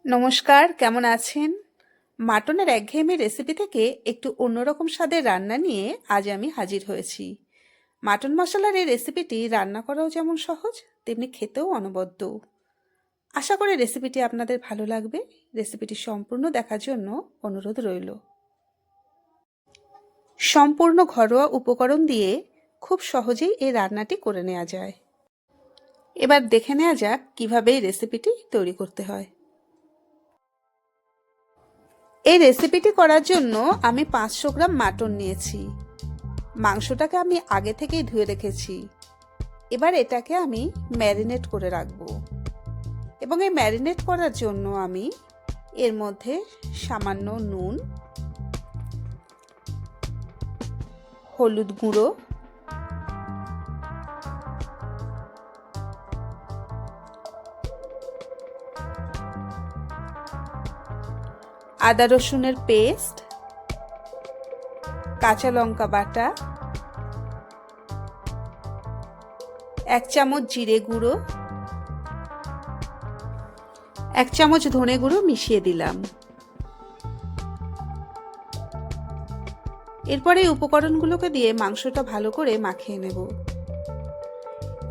নমস্কার, কেমন আছেন? মাটনের একঘেয়েমি রেসিপি থেকে একটু অন্যরকম স্বাদের রান্না নিয়ে আজ আমি হাজির হয়েছি। মাটন মশলার এই রেসিপিটি রান্না করাও যেমন সহজ, তেমনি খেতেও অনবদ্য। আশা করি রেসিপিটি আপনাদের ভালো লাগবে। রেসিপিটি সম্পূর্ণ দেখার জন্য অনুরোধ রইল। সম্পূর্ণ ঘরোয়া উপকরণ দিয়ে খুব সহজেই এই রান্নাটি করে নেওয়া যায়। এবার দেখে নেওয়া যাক কিভাবে এই রেসিপিটি তৈরি করতে হয়। এই রেসিপিটি করার জন্য আমি 500 গ্রাম মাটন নিয়েছি। মাংসটাকে আমি আগে থেকেই ধুয়ে রেখেছি। এবার এটাকে আমি ম্যারিনেট করে রাখবো এবং এই ম্যারিনেট করার জন্য আমি এর মধ্যে সামান্য নুন, হলুদ গুঁড়ো, আদা রসুনের পেস্ট, কাঁচা লঙ্কা বাটা, 1 চামচ জিরে গুঁড়ো, 1 চামচ ধনে গুঁড়ো মিশিয়ে দিলাম। এরপর এই উপকরণগুলোকে দিয়ে মাংসটা ভালো করে মাখিয়ে নেব।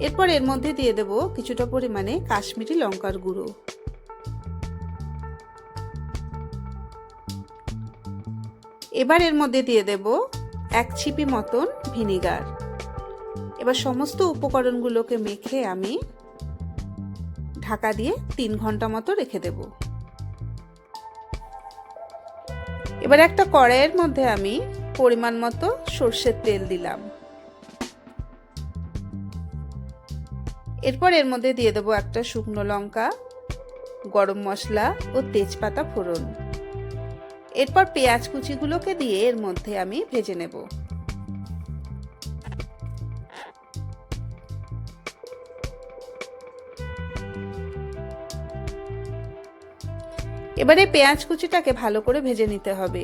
এরপর এর মধ্যে দিয়ে দেব কিছুটা পরিমাণে কাশ্মীরি লঙ্কার গুঁড়ো। এবার এর মধ্যে দিয়ে দেব 1 ছিপি মতন ভিনিগার। এবার সমস্ত উপকরণগুলোকে মেখে আমি ঢাকা দিয়ে 3 ঘন্টা মতো রেখে দেব। এবার একটা কড়াইয়ের মধ্যে আমি পরিমাণ মতো সরষের তেল দিলাম। এরপর এর মধ্যে দিয়ে দেব একটা শুকনো লঙ্কা, গরম মশলা ও তেজপাতা ফোড়ন। এরপর পেঁয়াজ কুচিগুলোকে দিয়ে এর মধ্যে আমি ভেজে নেব। এবারে পেঁয়াজ কুচিটাকে ভালো করে ভেজে নিতে হবে।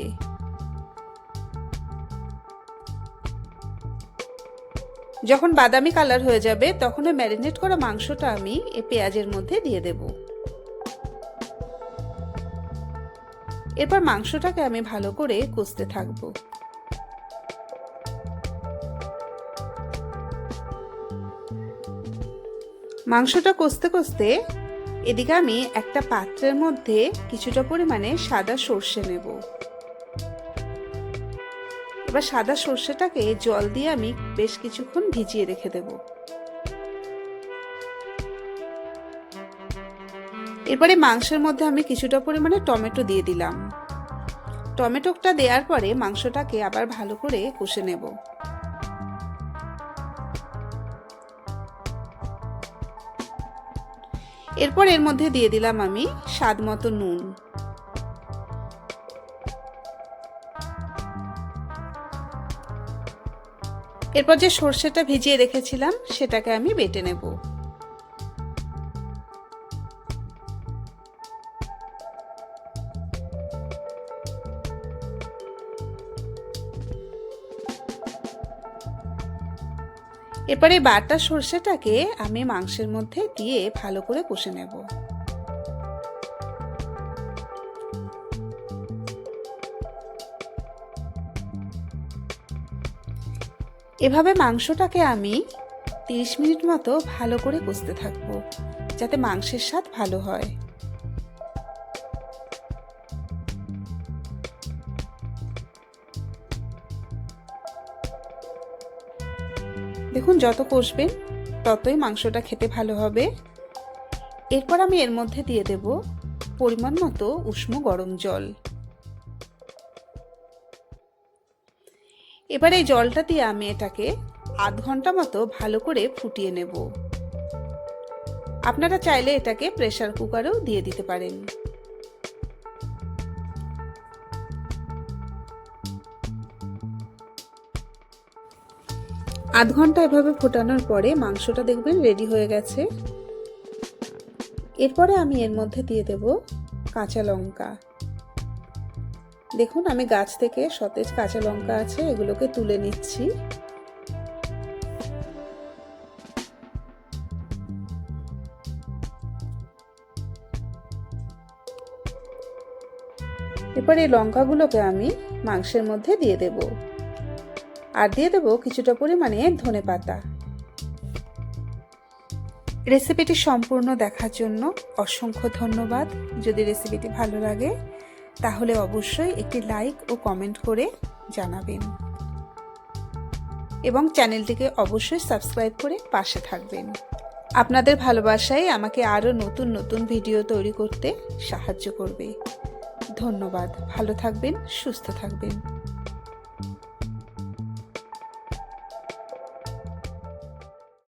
যখন বাদামি কালার হয়ে যাবে তখন ওই ম্যারিনেট করা মাংসটা আমি এই পেঁয়াজের মধ্যে দিয়ে দেব। এরপর মাংসটাকে আমি ভালো করে কষতে থাকব। মাংসটা কষতে কষতে এদিকে আমি একটা পাত্রের মধ্যে কিছুটা পরিমাণে সাদা সর্ষে নেব। এবার সাদা সর্ষেটাকে জল দিয়ে আমি বেশ কিছুক্ষণ ভিজিয়ে রেখে দেব। এরপরে মাংসের মধ্যে আমি কিছুটা পরিমাণে টমেটো দিয়ে দিলাম। টমেটোটা দেওয়ার পরে মাংসটাকে আবার ভালো করে কষে নেব। এরপর এর মধ্যে দিয়ে দিলাম আমি স্বাদ মতো নুন। এরপর যে সর্ষেটা ভিজিয়ে রেখেছিলাম সেটাকে আমি বেটে নেব। এরপরে বাটা সর্ষেটাকে আমি মাংসের মধ্যে দিয়ে ভালো করে কষে নেব। এভাবে মাংসটাকে আমি 30 মিনিট মতো ভালো করে কষতে থাকবো, যাতে মাংসের স্বাদ ভালো হয়। দেখুন, যত কষবেন ততই মাংসটা খেতে ভালো হবে। এরপর আমি এর মধ্যে দিয়ে দেব পরিমাণ মতো উষ্ণ গরম জল। এবার এই জলটা দিয়ে আমি এটাকে আধ ঘন্টা মতো ভালো করে ফুটিয়ে নেব। আপনারা চাইলে এটাকে প্রেসার কুকারেও দিয়ে দিতে পারেন। আধ ঘন্টা এভাবে ফোটানোর পরে মাংসটা দেখবেন রেডি হয়ে গেছে। এরপরে আমি এর মধ্যে দিয়ে দেব কাঁচা লঙ্কা। দেখুন, আমি গাছ থেকে সতেজ কাঁচা লঙ্কা আছে, এগুলোকে তুলে নিচ্ছি। এরপর এই লঙ্কাগুলোকে আমি মাংসের মধ্যে দিয়ে দেব, আর দিয়ে দেব কিছুটা পরিমাণে ধনেপাতা। রেসিপিটি সম্পূর্ণ দেখার জন্য অসংখ্য ধন্যবাদ। যদি রেসিপিটি ভালো লাগে তাহলে অবশ্যই একটি লাইক ও কমেন্ট করে জানাবেন, এবং চ্যানেলটিকে অবশ্যই সাবস্ক্রাইব করে পাশে থাকবেন। আপনাদের ভালোবাসাই আমাকে আরও নতুন নতুন ভিডিও তৈরি করতে সাহায্য করবে। ধন্যবাদ। ভালো থাকবেন, সুস্থ থাকবেন।